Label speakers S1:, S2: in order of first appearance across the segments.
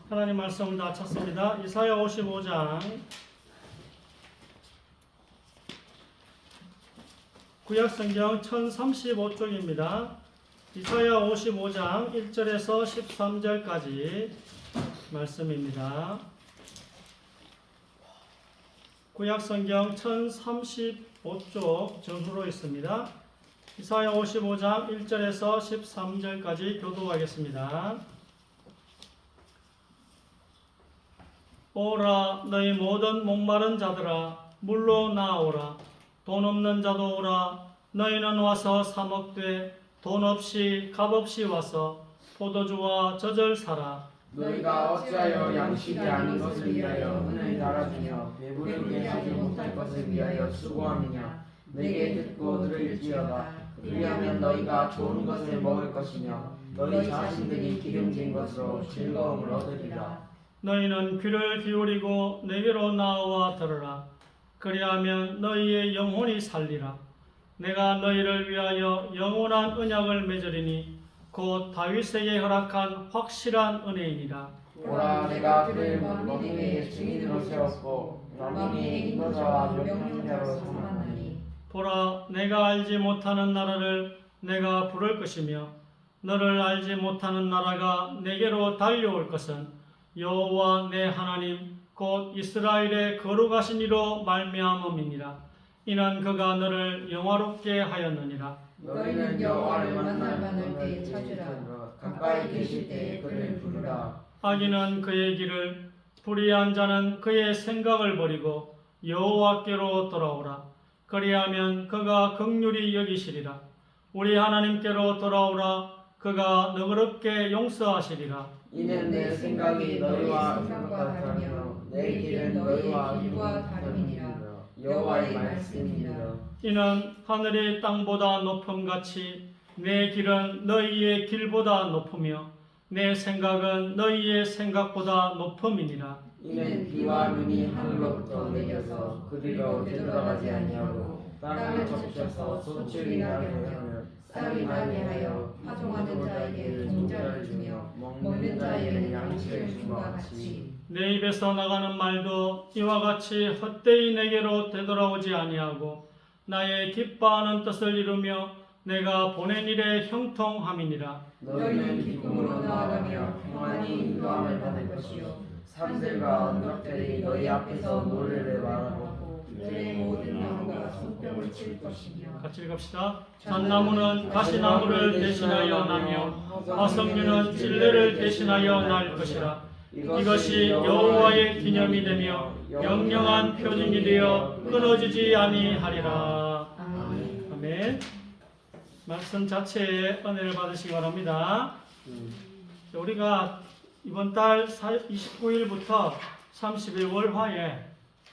S1: 하나님 말씀 다 찾습니다. 이사야 55장 구약성경 1035쪽입니다. 이사야 55장 1절에서 13절까지 말씀입니다. 구약성경 1035쪽 전후로 있습니다. 이사야 55장 1절에서 13절까지 교독하겠습니다. 오라 너희 모든 목마른 자들아 물로 나오라. 돈 없는 자도 오라. 너희는 와서 사 먹되 돈 없이 값 없이 와서 포도주와 젖을 사라.
S2: 너희가 어찌하여 양식이 아닌 것을 위하여 은을 달아주며 배부르게 하지 못할 것을 위하여 수고하느냐. 내게 듣고 들을지어다. 그리하면 너희가 좋은 것을 먹을 것이며 너희 자신들이 기름진 것으로 즐거움을 얻으리라.
S1: 너희는 귀를 기울이고 내게로 나와 들으라. 그리하면 너희의 영혼이 살리라. 내가 너희를 위하여 영원한 언약을 맺으리니 곧 다윗에게 허락한 확실한 은혜이니라.
S2: 보라 내가 그를 만민의 증인으로 세웠고 만민의 인도자와 명령자로 삼았느니.
S1: 보라 내가 알지 못하는 나라를 내가 부를 것이며 너를 알지 못하는 나라가 내게로 달려올 것은 여호와 내 하나님 곧 이스라엘의 거룩하신 이로 말미암음이니라. 이는 그가 너를 영화롭게 하였느니라.
S2: 너희는 여호와를 만날 때에 찾으라. 가까이 계실 때에 그를 부르라.
S1: 악인은 그의 길을, 불의한 자는 그의 생각을 버리고 여호와께로 돌아오라. 그리하면 그가 긍휼히 여기시리라. 우리 하나님께로 돌아오라. 그가 너그럽게 용서하시리라.
S2: 이는 내 생각이 너희와 생각과 다르며 내 길은 너희와 길과 다름이니라. 여호와의 말씀이니라.
S1: 이는 하늘이 땅보다 높음같이 내 길은 너희의 길보다 높으며 내 생각은 너희의 생각보다 높음이니라.
S2: 이는 비와 눈이 하늘로부터 내려서 그리로 되돌아가지 아니하고 땅에 적셔서 소출이 나게 하며 쌀이 나게 하여 파종하는 자에게 종자를 주며 먹는 자에게 양식을 줌과 같이.
S1: 내 입에서 나가는 말도 이와 같이 헛되이 내게로 되돌아오지 아니하고 나의 기뻐하는 뜻을 이루며 내가 보낸 일에 형통함이니라.
S2: 너희는 기쁨으로 나아가며 평안히 인도함을 받을 것이요 산들과 언덕들이 너희 앞에서 노래를 말하고 들의 모든 나무가 손뼉을 칠 것이며.
S1: 같이 읽읍시다. 잣나무는 가시나무를 대신하여 나며 화석류는 찔레를 대신하여 날 것이라. 이것이 여호와의 기념이 되며 영영한 표징이 되어 끊어지지 아니하리라. 아멘. 말씀 자체에 은혜를 받으시기 바랍니다. 우리가 이번 달 29일부터 30일 월화에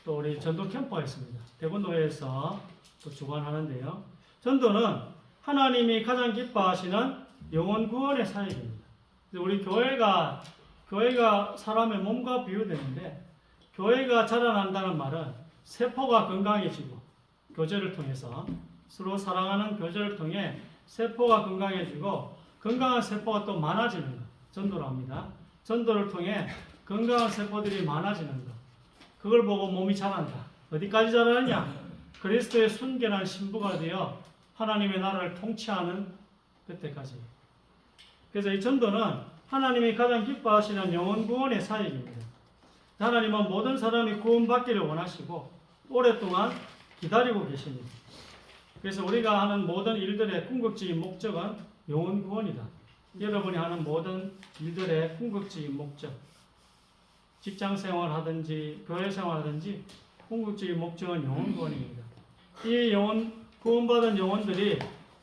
S1: 또 우리 전도 캠프가 있습니다. 대구노회에서 또 주관하는데요. 전도는 하나님이 가장 기뻐하시는 영혼 구원의 사역입니다. 우리 교회가 사람의 몸과 비유되는데 교회가 자라난다는 말은 세포가 건강해지고 교제를 통해서 서로 사랑하는 교제를 통해 세포가 건강해지고 건강한 세포가 또 많아지는 것, 전도를 합니다. 전도를 통해 건강한 세포들이 많아지는 것, 그걸 보고 몸이 자란다. 어디까지 자라느냐? 그리스도의 순결한 신부가 되어 하나님의 나라를 통치하는 그때까지. 그래서 이 전도는 하나님이 가장 기뻐하시는 영혼 구원의 사역입니다. 하나님은 모든 사람이 구원받기를 원하시고 오랫동안 기다리고 계십니다. 그래서 우리가 하는 모든 일들의 궁극적인 목적은 영혼 구원이다. 여러분이 하는 모든 일들의 궁극적인 목적, 직장 생활하든지 교회 생활하든지 궁극적인 목적은 영혼 구원입니다. 이 영혼 구원받은 영혼들이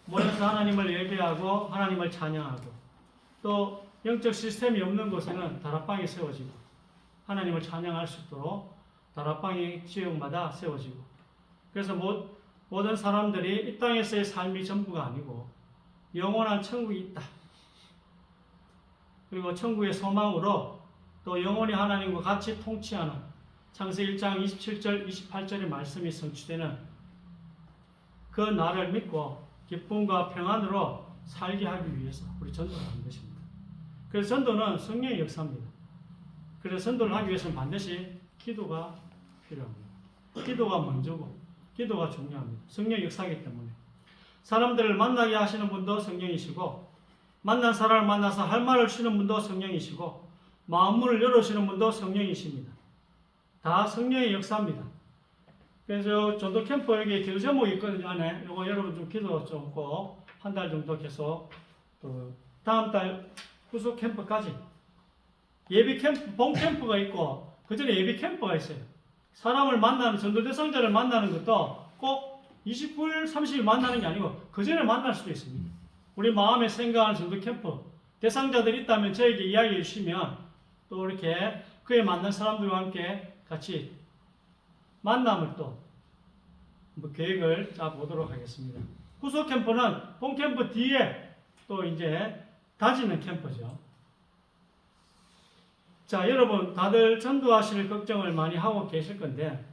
S1: 모여서 하나님을 예배하고 하나님을 찬양하고 또 영적 시스템이 없는 곳에는 다락방이 세워지고 하나님을 찬양할 수 있도록 다락방이 지역마다 세워지고 그래서 모든 사람들이 이 땅에서의 삶이 전부가 아니고 영원한 천국이 있다. 그리고 천국의 소망으로 또 영원히 하나님과 같이 통치하는 창세기 1장 27절 28절의 말씀이 성취되는 그 날을 믿고 기쁨과 평안으로 살게 하기 위해서 우리 전도를 하는 것입니다. 그래서 전도는 성령의 역사입니다. 그래서 전도를 하기 위해서는 반드시 기도가 필요합니다. 기도가 먼저고 기도가 중요합니다. 성령 역사이기 때문에 사람들을 만나게 하시는 분도 성령이시고 만난 사람을 만나서 할 말을 주시는 분도 성령이시고 마음문을 열어주시는 분도 성령이십니다. 다 성령의 역사입니다. 그래서 전도 캠프 여기 기도 제목이 있거든요. 안에 이거 여러분 좀 기도 좀 꼭 한 달 정도 계속 다음 달 후속 캠프까지 예비 캠프, 본 캠프가 있고 그 전에 예비 캠프가 있어요. 사람을 만나는 전도 대상자를 만나는 것도 꼭 29일, 30일 만나는 게 아니고 그 전에 만날 수도 있습니다. 우리 마음에 생각하는 전도 캠프 대상자들이 있다면 저에게 이야기해 주시면 또 이렇게 그에 맞는 사람들과 함께 같이 만남을 또 계획을 짜보도록 하겠습니다. 후속 캠프는 본 캠프 뒤에 또 이제 다지는 캠프죠. 자, 여러분 다들 전도하실 걱정을 많이 하고 계실 건데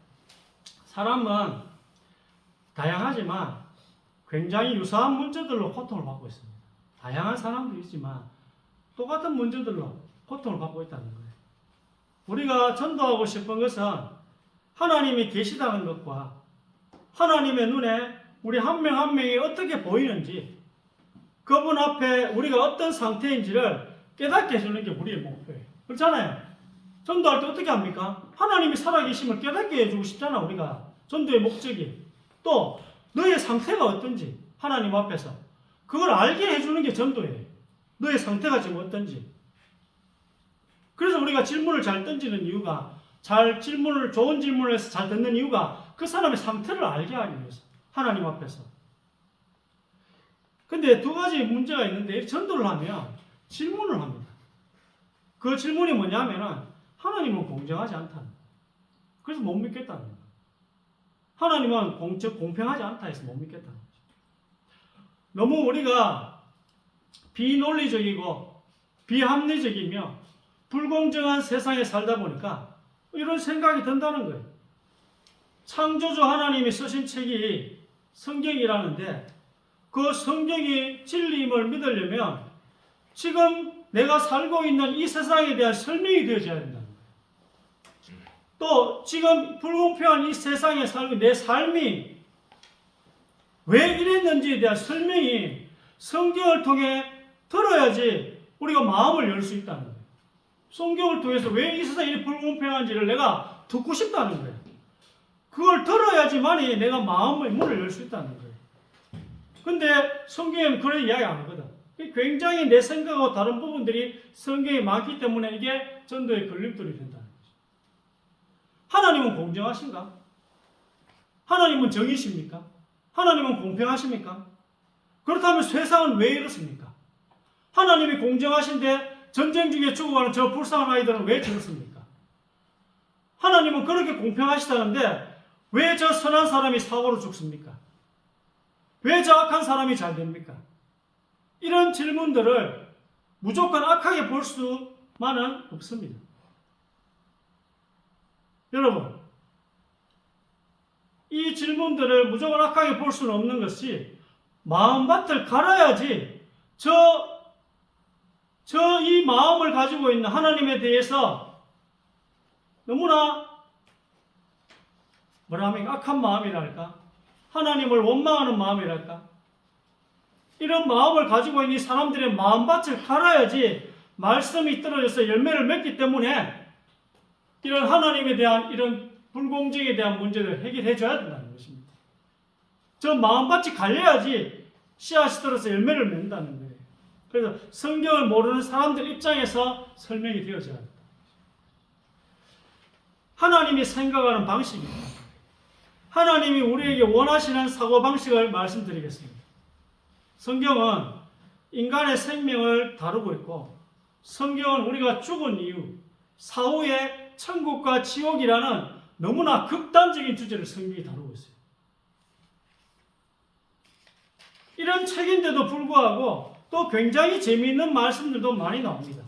S1: 사람은 다양하지만 굉장히 유사한 문제들로 고통을 받고 있습니다. 다양한 사람도 있지만 똑같은 문제들로 고통을 받고 있다는 거예요. 우리가 전도하고 싶은 것은 하나님이 계시다는 것과 하나님의 눈에 우리 한 명 한 명이 어떻게 보이는지 그분 앞에 우리가 어떤 상태인지를 깨닫게 해주는 게 우리의 목표예요. 그렇잖아요. 전도할 때 어떻게 합니까? 하나님이 살아계심을 깨닫게 해주고 싶잖아. 우리가 전도의 목적이. 또 너의 상태가 어떤지 하나님 앞에서 그걸 알게 해주는 게 전도예요. 너의 상태가 지금 어떤지. 그래서 우리가 질문을 잘 던지는 이유가 좋은 질문을 해서 잘 듣는 이유가 그 사람의 상태를 알게 하기 위해서 하나님 앞에서. 근데 두 가지 문제가 있는데 전도를 하면 질문을 합니다. 그 질문이 뭐냐면은 하나님은 공정하지 않다는 거예요. 그래서 못 믿겠다는 거예요. 하나님은 공평하지 않다 해서 못 믿겠다는 거죠. 너무 우리가 비논리적이고 비합리적이며 불공정한 세상에 살다 보니까 이런 생각이 든다는 거예요. 창조주 하나님이 쓰신 책이 성경이라는데 그 성경이 진리임을 믿으려면 지금 내가 살고 있는 이 세상에 대한 설명이 되어져야 된다는 거예요. 또 지금 불공평한 이 세상에 살고 내 삶이 왜 이랬는지에 대한 설명이 성경을 통해 들어야지 우리가 마음을 열 수 있다는 거예요. 성경을 통해서 왜 이 세상이 이렇게 불공평한지를 내가 듣고 싶다는 거예요. 그걸 들어야지만이 내가 마음의 문을 열 수 있다는 거예요. 근데 성경에는 그런 이야기 안 하거든. 굉장히 내 생각하고 다른 부분들이 성경에 많기 때문에 이게 전도의 걸림돌이 된다는 거죠. 하나님은 공정하신가? 하나님은 정의십니까? 하나님은 공평하십니까? 그렇다면 세상은 왜 이렇습니까? 하나님이 공정하신데 전쟁 중에 죽어가는 저 불쌍한 아이들은 왜 죽었습니까? 하나님은 그렇게 공평하시다는데 왜 저 선한 사람이 사고로 죽습니까? 왜 저 악한 사람이 잘 됩니까? 이런 질문들을 무조건 악하게 볼 수만은 없습니다. 여러분, 이 질문들을 무조건 악하게 볼 수는 없는 것이 마음밭을 갈아야지 이 마음을 가지고 있는 하나님에 대해서 너무나 악한 마음이랄까? 하나님을 원망하는 마음이랄까? 이런 마음을 가지고 있는 이 사람들의 마음밭을 갈아야지 말씀이 떨어져서 열매를 맺기 때문에 이런 하나님에 대한 이런 불공정에 대한 문제를 해결해 줘야 된다는 것입니다. 저 마음밭이 갈려야지 씨앗이 떨어져서 열매를 맺는다는 거예요. 그래서 성경을 모르는 사람들 입장에서 설명이 되어져야 합니다. 하나님이 생각하는 방식입니다. 하나님이 우리에게 원하시는 사고방식을 말씀드리겠습니다. 성경은 인간의 생명을 다루고 있고 성경은 우리가 죽은 이유, 사후에 천국과 지옥이라는 너무나 극단적인 주제를 성경이 다루고 있어요. 이런 책인데도 불구하고 또 굉장히 재미있는 말씀들도 많이 나옵니다.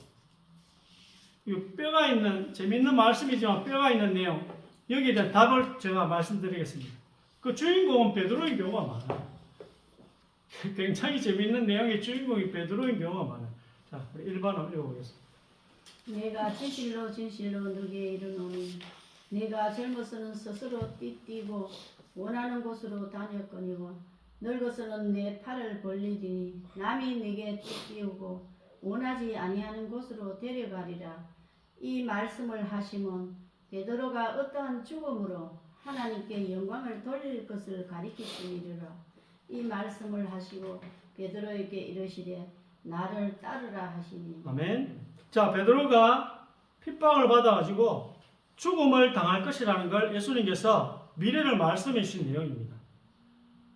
S1: 뼈가 있는 재미있는 말씀이지만 뼈가 있는 내용, 여기에 대한 답을 제가 말씀드리겠습니다. 그 주인공은 베드로인 경우가 많아요. 굉장히 재미있는 내용의 주인공이 베드로인 경우가 많아요. 자, 우리 1번을 읽어보겠습니다.
S3: 내가 진실로 진실로 너게 이르노니 내가 젊어서는 스스로 띠띠고 원하는 곳으로 다녔거니와 늙어서는 내 팔을 벌리리니 남이 내게 띠띠우고 원하지 아니하는 곳으로 데려가리라. 이 말씀을 하시면 베드로가 어떠한 죽음으로 하나님께 영광을 돌릴 것을 가리키시니라. 이 말씀을 하시고 베드로에게 이르시되 나를 따르라 하시니.
S1: 아멘. 자, 베드로가 핍박을 받아가지고 죽음을 당할 것이라는 걸 예수님께서 미래를 말씀해 주신 내용입니다.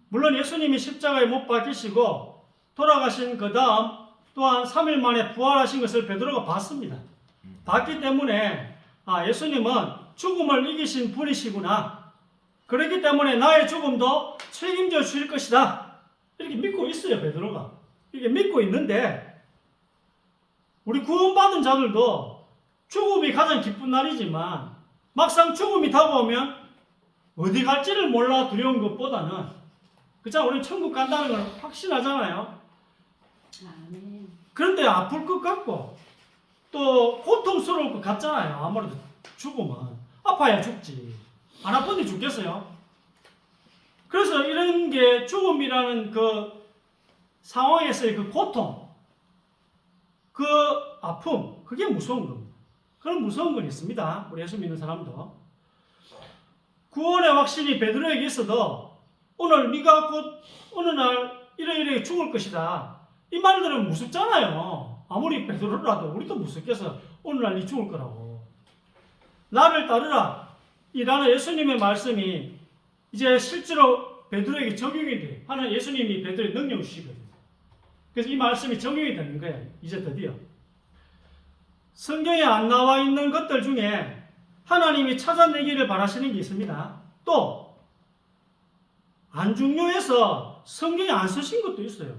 S1: 물론 예수님이 십자가에 못 박히시고 돌아가신 그 다음 또한 3일 만에 부활하신 것을 베드로가 봤습니다. 봤기 때문에 예수님은 죽음을 이기신 분이시구나. 그렇기 때문에 나의 죽음도 책임져 주실 것이다. 이렇게 믿고 있어요, 베드로가. 이렇게 믿고 있는데 우리 구원받은 자들도 죽음이 가장 기쁜 날이지만 막상 죽음이 다가오면 어디 갈지를 몰라 두려운 것보다는 그렇잖아, 우리는 천국 간다는 걸 확신하잖아요.
S3: 아멘.
S1: 그런데 아플 것 같고 또 고통스러울 것 같잖아요. 아무래도 죽으면 아파야 죽지. 안 아픈데 죽겠어요? 그래서 이런 게 죽음이라는 그 상황에서의 그 고통, 그 아픔, 그게 무서운 겁니다. 그런 무서운 건 있습니다. 우리 예수 믿는 사람도. 구원의 확신이 베드로에게 있어도 오늘 네가 곧 어느 날 이래 죽을 것이다. 이 말들은 무섭잖아요. 아무리 베드로라도 우리도 무섭겠어. 오늘 날 네 죽을 거라고. 나를 따르라. 이라는 예수님의 말씀이 이제 실제로 베드로에게 적용이 돼. 하나님 예수님이 베드로에게 능력을 주시거든요. 그래서 이 말씀이 적용이 되는 거예요. 이제 드디어. 성경에 안 나와 있는 것들 중에 하나님이 찾아내기를 바라시는 게 있습니다. 또 안 중요해서 성경에 안 쓰신 것도 있어요.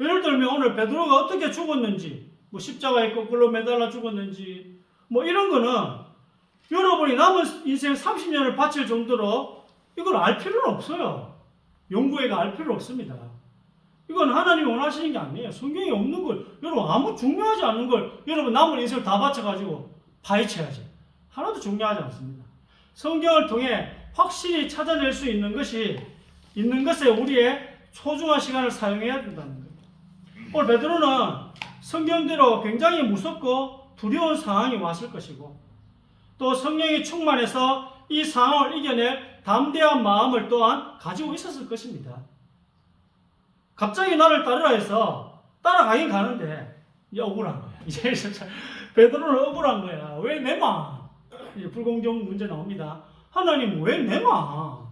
S1: 예를 들면 오늘 베드로가 어떻게 죽었는지, 뭐 십자가에 거꾸로 매달려 죽었는지, 뭐 이런 거는 여러분이 남은 인생 30년을 바칠 정도로 이걸 알 필요는 없어요. 연구회가 알 필요 없습니다. 이건 하나님이 원하시는 게 아니에요. 성경에 없는 걸, 여러분 아무 중요하지 않은 걸 여러분 남은 인생을 다 바쳐가지고 파헤쳐야지. 하나도 중요하지 않습니다. 성경을 통해 확실히 찾아낼 수 있는 것에 우리의 소중한 시간을 사용해야 된다는 거예요. 오늘 베드로는 성경대로 굉장히 무섭고 두려운 상황이 왔을 것이고 또 성령이 충만해서 이 상황을 이겨낼 담대한 마음을 또한 가지고 있었을 것입니다. 갑자기 나를 따르라 해서 따라가긴 가는데 이제 억울한 거야. 이제 베드로는 억울한 거야. 왜 내마? 이제 불공정 문제 나옵니다. 하나님 왜 내마?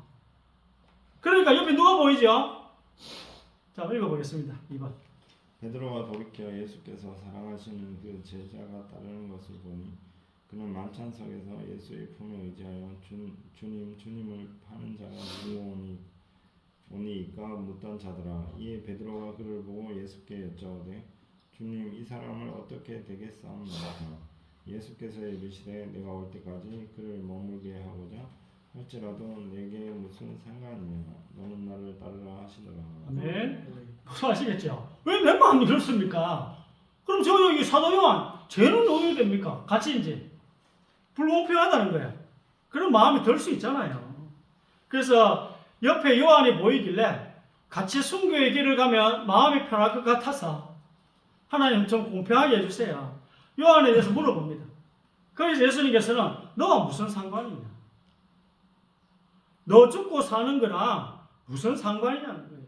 S1: 그러니까 옆에 누가 보이죠? 자, 읽어보겠습니다. 2번.
S4: 베드로가 돌이켜 예수께서 사랑하시는 그 제자가 따르는 것을 보니 그는 만찬석에서 예수의 품에 의지하여 주님을 파는 자가 누구오니까 묻던 자더라. 이에 베드로가 그를 보고 예수께 여짜오되 주님, 이 사람을 어떻게 되겠사옵나이까? 예수께서 이르시되 내가 올 때까지 그를 머물게 하고자 할지라도 내게 무슨 상관이냐? 너는 나를 따르라 하시더라.
S1: 아멘. 무슨 아시겠죠? 왜 내 마음 이렇습니까? 그럼 저 여기 사도 요한 죄는 어떻게 됩니까? 같이 이제 불공평하다는 거예요. 그런 마음이 들 수 있잖아요. 그래서 옆에 요한이 보이길래 같이 순교의 길을 가면 마음이 편할 것 같아서 하나님 좀 공평하게 해주세요. 요한에 대해서 물어봅니다. 그래서 예수님께서는 너가 무슨 상관이냐? 너 죽고 사는 거랑 무슨 상관이냐는 거예요.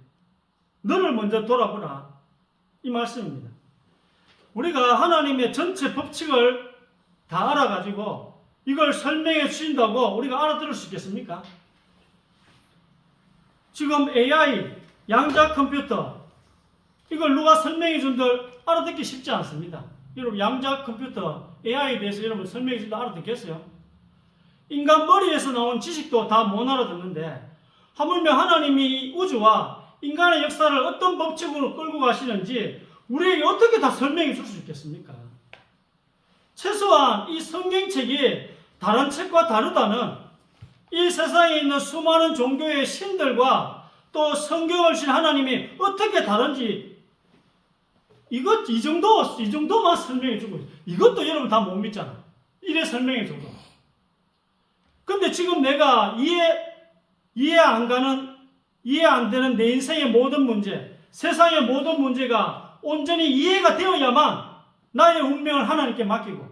S1: 너를 먼저 돌아보라. 이 말씀입니다. 우리가 하나님의 전체 법칙을 다 알아가지고 이걸 설명해 주신다고 우리가 알아들을 수 있겠습니까? 지금 AI, 양자 컴퓨터, 이걸 누가 설명해 준들 알아듣기 쉽지 않습니다. 여러분 양자 컴퓨터, AI에 대해서 여러분 설명해 준들 알아듣겠어요? 인간 머리에서 나온 지식도 다 못 알아듣는데 하물며 하나님이 우주와 인간의 역사를 어떤 법칙으로 끌고 가시는지 우리에게 어떻게 다 설명해 줄 수 있겠습니까? 최소한 이 성경책이 다른 책과 다르다는 이 세상에 있는 수많은 종교의 신들과 또 성경을 신 하나님이 어떻게 다른지 이 정도만 설명해 주고 이것도 여러분 다 못 믿잖아. 이래 설명해 줘도. 근데 지금 내가 이해 안 되는 내 인생의 모든 문제, 세상의 모든 문제가 온전히 이해가 되어야만 나의 운명을 하나님께 맡기고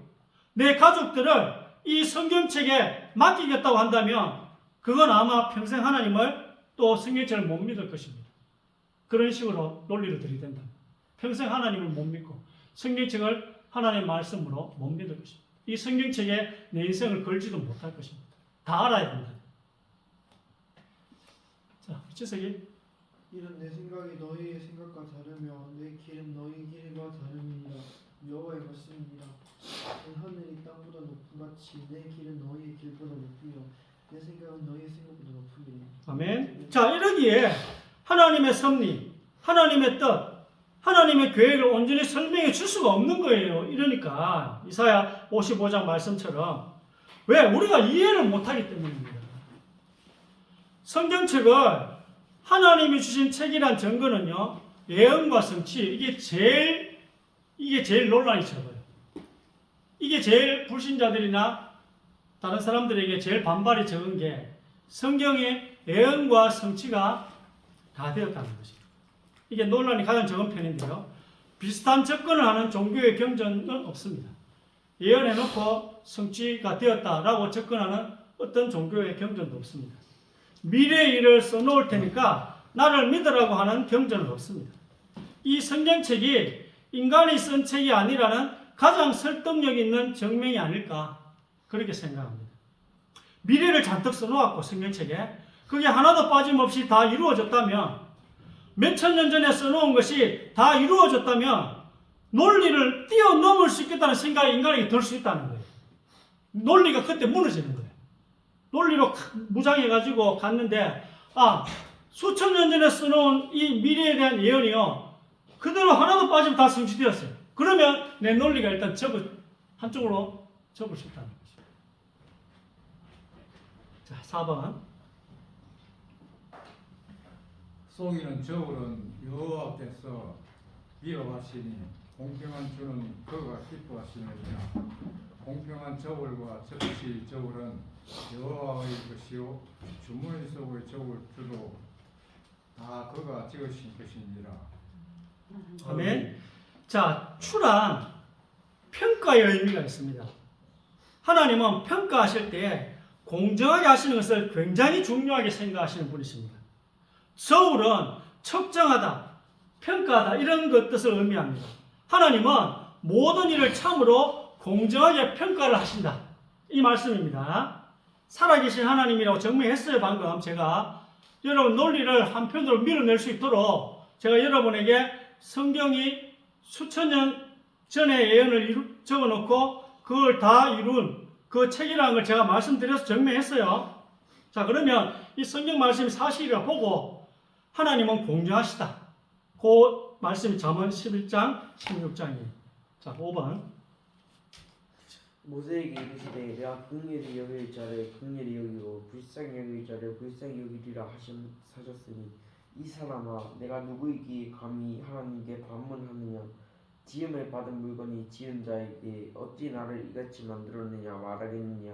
S1: 내 가족들을 이 성경책에 맡기겠다고 한다면 그건 아마 평생 하나님을 또 성경책을 못 믿을 것입니다. 그런 식으로 논리를 들이댄다. 평생 하나님을 못 믿고 성경책을 하나님의 말씀으로 못 믿을 것입니다. 이 성경책에 내 인생을 걸지도 못할 것입니다. 다 알아야 된다. 자, 지석이.
S5: 이런 내 생각이 너희의 생각과 다르며 내 길은 너희 길과 다름이니라. 여호와의 말씀이니라. 하늘이 땅보다 높은 같이 내 길은 너희의 길보다 높으며 내 생각은 너희의 생각보다 높으리라.
S1: 아멘. 자, 이러기에 하나님의 섭리, 하나님의 뜻, 하나님의 계획을 온전히 설명해 줄 수가 없는 거예요. 이러니까 이사야 55장 말씀처럼 왜? 우리가 이해를 못하기 때문입니다. 성경책을 하나님이 주신 책이란 증거는요, 예언과 성취, 이게 제일 논란이 적어요. 이게 제일 불신자들이나 다른 사람들에게 제일 반발이 적은 게 성경의 예언과 성취가 다 되었다는 것입니다. 이게 논란이 가장 적은 편인데요. 비슷한 접근을 하는 종교의 경전은 없습니다. 예언해놓고 성취가 되었다라고 접근하는 어떤 종교의 경전도 없습니다. 미래의 일을 써놓을 테니까 나를 믿으라고 하는 경전은 없습니다. 이 성경책이 인간이 쓴 책이 아니라는 가장 설득력 있는 증명이 아닐까 그렇게 생각합니다. 미래를 잔뜩 써놓았고 성경책에 그게 하나도 빠짐없이 다 이루어졌다면 몇천 년 전에 써놓은 것이 다 이루어졌다면 논리를 뛰어넘을 수 있겠다는 생각이 인간에게 들 수 있다는 거예요. 논리가 그때 무너지는 거예요. 논리로 무장해가지고 갔는데 수천 년 전에 써놓은 이 미래에 대한 예언이요 그대로 하나도 빠지면 다 성취되었어요. 그러면 내 논리가 일단 한쪽으로 접을 수 있다는 거죠. 자, 4번.
S6: 속이는 저울은 여호와 앞에서 미워하시니 공평한 주는 그가 기뻐하시느니라. 공평한 저울과 접시 저울은 여호와의 것이요 주머니 속의 저울 주도 다 그가 지으신 것이니라.
S1: 아멘. 자, 추란 평가의 의미가 있습니다. 하나님은 평가하실 때 공정하게 하시는 것을 굉장히 중요하게 생각하시는 분이십니다. 저울은 측정하다, 평가하다 이런 것 뜻을 의미합니다. 하나님은 모든 일을 참으로 공정하게 평가를 하신다. 이 말씀입니다. 살아계신 하나님이라고 증명했어요. 방금 제가 여러분 논리를 한편으로 밀어낼 수 있도록 제가 여러분에게 성경이 수천 년 전에 예언을 적어놓고 그걸 다 이룬 그 책이라는 걸 제가 말씀드려서 증명했어요. 자, 그러면 이 성경 말씀이 사실이라 보고 하나님은 공정하시다. 그 말씀이 잠언 11장 16장이에요. 자, 5번.
S2: 모세에게 이르시되 내가 긍휼히 여길 자를 긍휼히 여기고 불쌍히 여길 자를 불쌍히 여기리라 하셨으니 이 사람아 내가 누구이기에 감히 하나님께 반문하느냐. 지음을 받은 물건이 지은 자에게 어찌 나를 이같이 만들었느냐 말하겠느냐.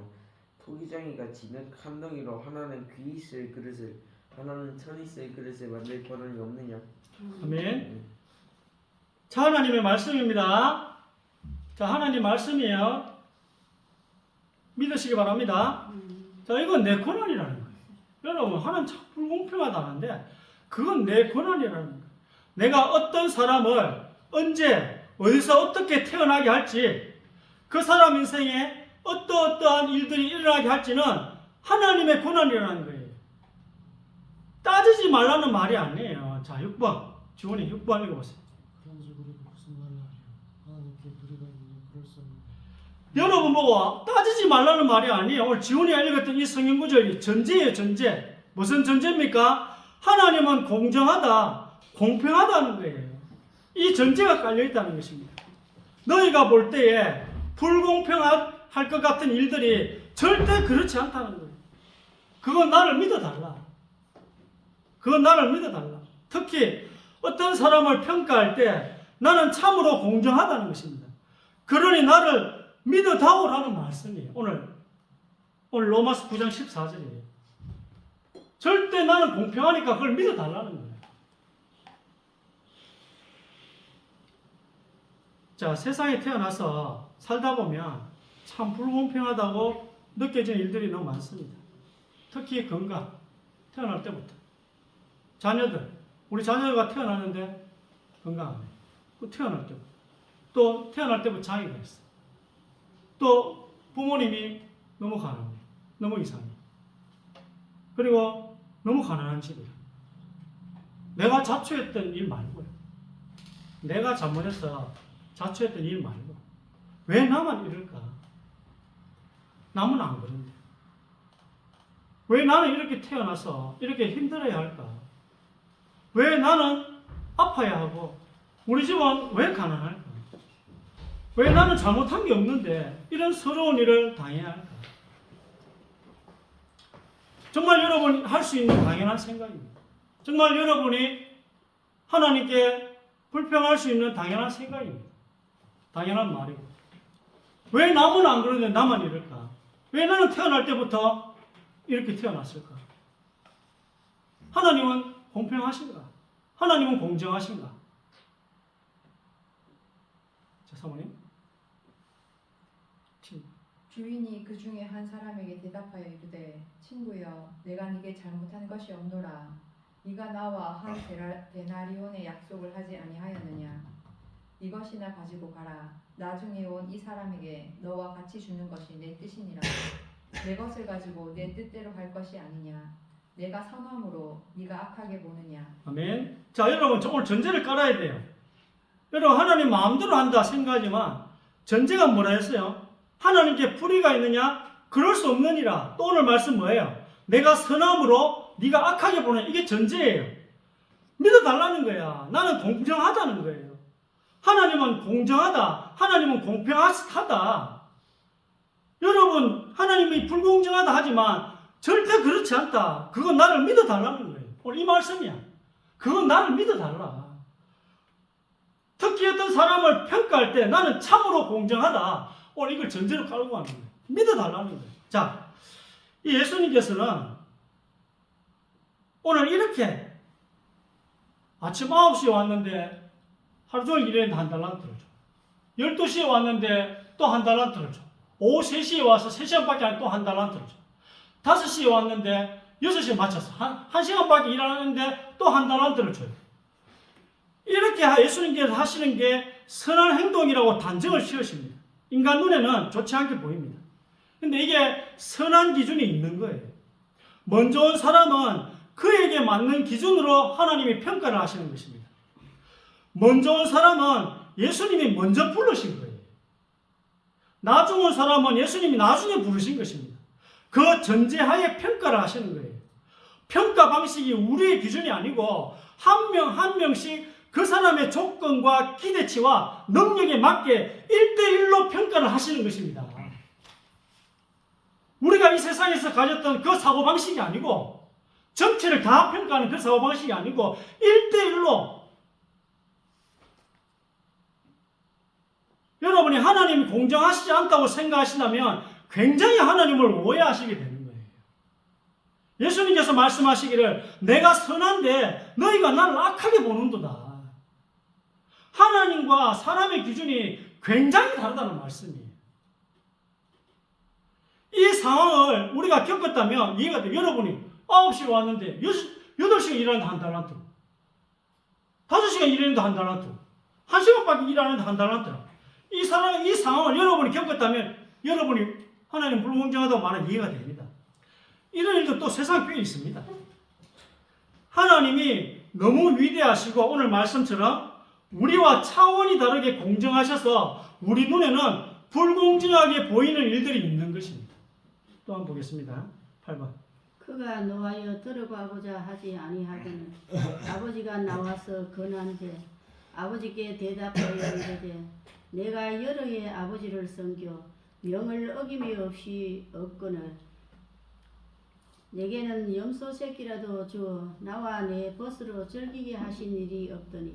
S2: 토기장이 같이 는 칸덩이로 하나는 귀 있을 그릇을 하나는 천 있을 그릇을 만들 권한이 없느냐.
S1: 아멘. 자, 하나님의 말씀입니다. 자, 하나님 말씀이에요. 믿으시기 바랍니다. 자, 이건 내 권한이라는 거예요. 여러분, 하나님 참 불공평하다는데 그건 내 권한이라는 거예요. 내가 어떤 사람을 언제 어디서 어떻게 태어나게 할지 그 사람 인생에 어떠한 일들이 일어나게 할지는 하나님의 권한이라는 거예요. 따지지 말라는 말이 아니에요. 자, 6번. 지원이 6번 읽어보세요.
S5: 그런지 우리가 무슨 말을 하리요. 하나님께 무리가 있느냐 그럴 수 없느냐.
S1: 여러분 보고 따지지 말라는 말이 아니에요. 오늘 지훈이가 읽었던 이 성경 구절이 전제예요. 전제. 무슨 전제입니까? 하나님은 공정하다, 공평하다는 거예요. 이 전제가 깔려있다는 것입니다. 너희가 볼 때에 불공평할 것 같은 일들이 절대 그렇지 않다는 거예요. 그건 나를 믿어달라. 그건 나를 믿어달라. 특히 어떤 사람을 평가할 때 나는 참으로 공정하다는 것입니다. 그러니 나를 믿어다오라는 말씀이에요. 오늘 로마서 9장 14절이에요. 절대 나는 공평하니까 그걸 믿어달라는 거예요. 자, 세상에 태어나서 살다 보면 참 불공평하다고 느껴지는 일들이 너무 많습니다. 특히 건강, 태어날 때부터. 우리 자녀가 태어나는데 건강하네. 또 태어날 때부터. 또 태어날 때부터 장애가 있어. 또 부모님이 너무 가난해. 너무 이상해. 그리고 너무 가난한 집이야. 내가 자초했던 일 말고요. 내가 잘못해서 자초했던 일 말고. 왜 나만 이럴까? 남은 안 그런데. 왜 나는 이렇게 태어나서 이렇게 힘들어야 할까? 왜 나는 아파야 하고 우리 집은 왜 가난할까? 왜 나는 잘못한 게 없는데 이런 서러운 일을 당해야 할까? 정말 여러분이 할 수 있는 당연한 생각입니다. 정말 여러분이 하나님께 불평할 수 있는 당연한 생각입니다. 당연한 말이고. 왜 남은 안 그러는데 나만 이럴까? 왜 나는 태어날 때부터 이렇게 태어났을까? 하나님은 공평하신가? 하나님은 공정하신가? 자, 사모님.
S7: 주인이 그 중에 한 사람에게 대답하여 이르되 친구여 내가 네게 잘못한 것이 없노라 네가 나와 한 데나리온의 약속을 하지 아니하였느냐 이것이나 가지고 가라 나중에 온 이 사람에게 너와 같이 주는 것이 내 뜻이니라 내 것을 가지고 내 뜻대로 할 것이 아니냐 내가 선함으로 네가 악하게 보느냐.
S1: 아멘. 자, 여러분 오늘 전제를 깔아야 돼요. 여러분 하나님 마음대로 한다 생각하지만 전제가 뭐라 했어요? 하나님께 불의가 있느냐? 그럴 수 없느니라. 또 오늘 말씀 뭐예요? 내가 선함으로 네가 악하게 보느냐. 이게 전제예요. 믿어달라는 거야. 나는 공정하다는 거예요. 하나님은 공정하다. 하나님은 공평하다. 여러분 하나님이 불공정하다 하지만 절대 그렇지 않다. 그건 나를 믿어달라는 거예요. 오늘 이 말씀이야. 그건 나를 믿어달라. 특히 어떤 사람을 평가할 때 나는 참으로 공정하다. 오늘 이걸 전제로 깔고 하는 거예요. 믿어달라는 거예요. 자, 이 예수님께서는 오늘 이렇게 아침 9시에 왔는데 하루 종일 일했는데 한 달란트를 줘. 12시에 왔는데 또 한 달란트를 줘. 오후 3시에 와서 3시간밖에 안 또 한 달란트를 줘. 5시에 왔는데 6시에 마쳤어. 한 시간밖에 일하는데 또 한 달란트를 줘요. 이렇게 예수님께서 하시는 게 선한 행동이라고 단정을 씌우십니다. 인간 눈에는 좋지 않게 보입니다. 근데 이게 선한 기준이 있는 거예요. 먼저 온 사람은 그에게 맞는 기준으로 하나님이 평가를 하시는 것입니다. 먼저 온 사람은 예수님이 먼저 부르신 거예요. 나중 온 사람은 예수님이 나중에 부르신 것입니다. 그 전제하에 평가를 하시는 거예요. 평가 방식이 우리의 기준이 아니고 한 명 한 명씩 그 사람의 조건과 기대치와 능력에 맞게 1대1로 평가를 하시는 것입니다. 우리가 이 세상에서 가졌던 그 사고방식이 아니고 전체를 다 평가하는 그 사고방식이 아니고 1대1로 여러분이 하나님이 공정하시지 않다고 생각하신다면 굉장히 하나님을 오해하시게 되는 거예요. 예수님께서 말씀하시기를 내가 선한데 너희가 나를 악하게 보는도다. 하나님과 사람의 기준이 굉장히 다르다는 말씀이에요. 이 상황을 우리가 겪었다면 이해가 돼요. 여러분이 9시에 왔는데 8시간 일하는데 한 달란트, 5시간 일하는데 한 달란트, 1시간밖에 일하는데 한 달란트. 이 상황을 여러분이 겪었다면 여러분이 하나님 불공정하다고 말하면 이해가 됩니다. 이런 일도 또 세상에 꽤 있습니다. 하나님이 너무 위대하시고 오늘 말씀처럼 우리와 차원이 다르게 공정하셔서 우리 눈에는 불공정하게 보이는 일들이 있는 것입니다. 또 한번 보겠습니다. 8번.
S3: 그가 노하여 들어가고자 하지 아니하거늘 아버지가 나와서 권한대 아버지께 대답하여 이르되 내가 여러 해 아버지를 섬겨 명을 어김이 없이 없거늘 내게는 염소 새끼라도 주어 나와 내 벗으로 즐기게 하신 일이 없더니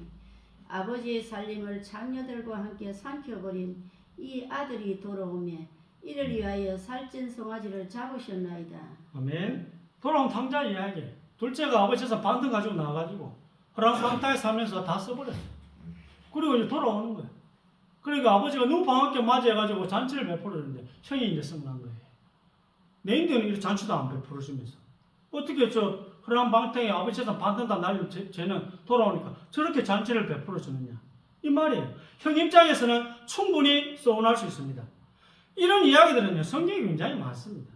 S3: 아버지의 살림을 장녀들과 함께 삼켜버린 이 아들이 돌아오며 이를 위하여 살찐 송아지를 잡으셨나이다.
S1: 아멘. 돌아온 탕자 이야기. 둘째가 아버지에서 반등 가지고 나와가지고 허랑방탕에 살면서 다 써버렸어. 그리고 이제 돌아오는 거야. 그러니까 아버지가 너무 방학게 맞이해가지고 잔치를 베풀었는데 형이 이제 성난 거예요. 내 인생은 이렇게 잔치도 안 베풀어주면서 어떻게 저 허랑방탕에 아버지에서 반등 다 날린 쟤는 돌아오니까 저렇게 잔치를 베풀어주느냐 이 말이에요. 형 입장에서는 충분히 서운할 수 있습니다. 이런 이야기들은요 성경이 굉장히 많습니다.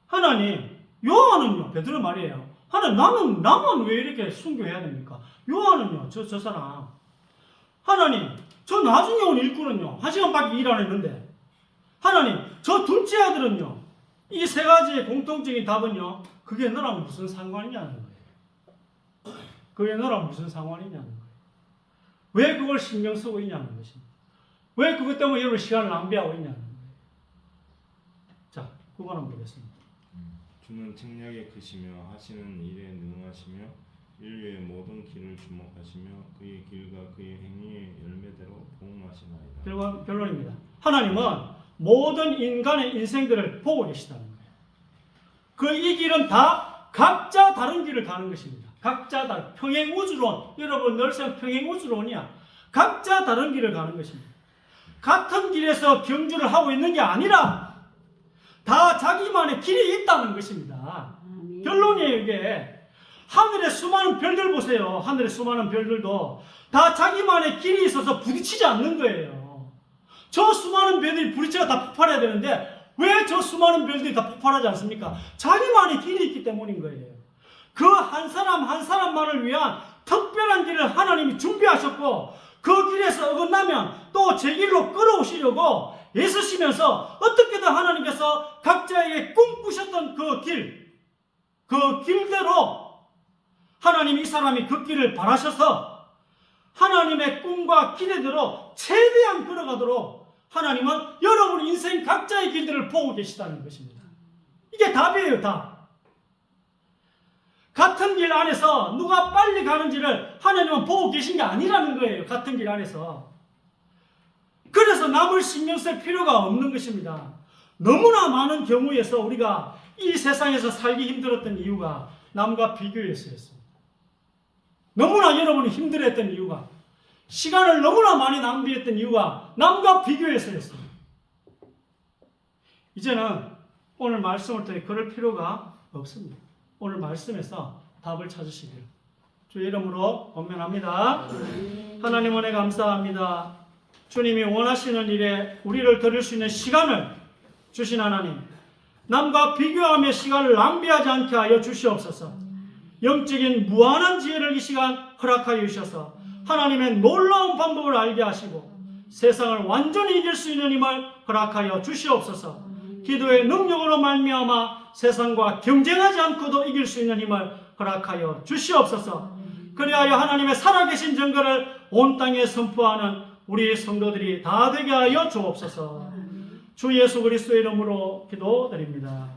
S1: 하나님, 요한은요 베드로 말이에요. 하나님 나만 왜 이렇게 순교해야 됩니까? 요한은요 저 사람 하나님 저 나중에 온 일꾼은요 1시간밖에 일 안 했는데 하나님 저 둘째 아들은요 이 세 가지의 공통적인 답은요 그게 너랑 무슨 상관이냐는 거예요. 그게 너랑 무슨 상관이냐는 거예요. 왜 그걸 신경 쓰고 있냐는 것입니다. 왜 그것 때문에 여러분 시간을 낭비하고 있냐는 거예요. 자, 9번 한번 보겠습니다.
S4: 주는 책략에 크시며 하시는 일에 능하시며 인류의 모든 길을 주목하시며 그의 길과 그의 행위의 열매대로 보응하시나이다.
S1: 결론입니다. 하나님은 모든 인간의 인생들을 보고 계시다는 거예요. 그 이 길은 다 각자 다른 길을 가는 것입니다. 각자 다른 평행우주론. 여러분 늘상 평행우주론이야. 각자 다른 길을 가는 것입니다. 같은 길에서 경주를 하고 있는 게 아니라 다 자기만의 길이 있다는 것입니다. 결론이에요 이게. 하늘의 수많은 별들 보세요. 하늘의 수많은 별들도 다 자기만의 길이 있어서 부딪히지 않는 거예요. 저 수많은 별들이 부딪혀야 다 폭발해야 되는데 왜 저 수많은 별들이 다 폭발하지 않습니까? 자기만의 길이 있기 때문인 거예요. 그 한 사람 한 사람만을 위한 특별한 길을 하나님이 준비하셨고 그 길에서 어긋나면 또 제 길로 끌어오시려고 애쓰시면서 어떻게든 하나님께서 각자에게 꿈꾸셨던 그 길대로 하나님이 이 사람이 그 길을 바라셔서 하나님의 꿈과 기대대로 최대한 걸어가도록 하나님은 여러분 인생 각자의 길들을 보고 계시다는 것입니다. 이게 답이에요, 답. 같은 길 안에서 누가 빨리 가는지를 하나님은 보고 계신 게 아니라는 거예요. 같은 길 안에서. 그래서 남을 신경 쓸 필요가 없는 것입니다. 너무나 많은 경우에서 우리가 이 세상에서 살기 힘들었던 이유가 남과 비교해서였습니다. 너무나 여러분이 힘들었던 이유가 시간을 너무나 많이 낭비했던 이유가 남과 비교해서였습니다. 이제는 오늘 말씀을 통해 그럴 필요가 없습니다. 오늘 말씀에서 답을 찾으시기를 주 이름으로 권면합니다. 하나님 은혜 감사합니다. 주님이 원하시는 일에 우리를 드릴 수 있는 시간을 주신 하나님, 남과 비교하며 시간을 낭비하지 않게 하여 주시옵소서. 영적인 무한한 지혜를 이 시간 허락하여 주셔서 하나님의 놀라운 방법을 알게 하시고 세상을 완전히 이길 수 있는 힘을 허락하여 주시옵소서. 기도의 능력으로 말미암아 세상과 경쟁하지 않고도 이길 수 있는 힘을 허락하여 주시옵소서. 그리하여 하나님의 살아계신 증거를 온 땅에 선포하는 우리 성도들이 다 되게 하여 주옵소서. 주 예수 그리스도의 이름으로 기도드립니다.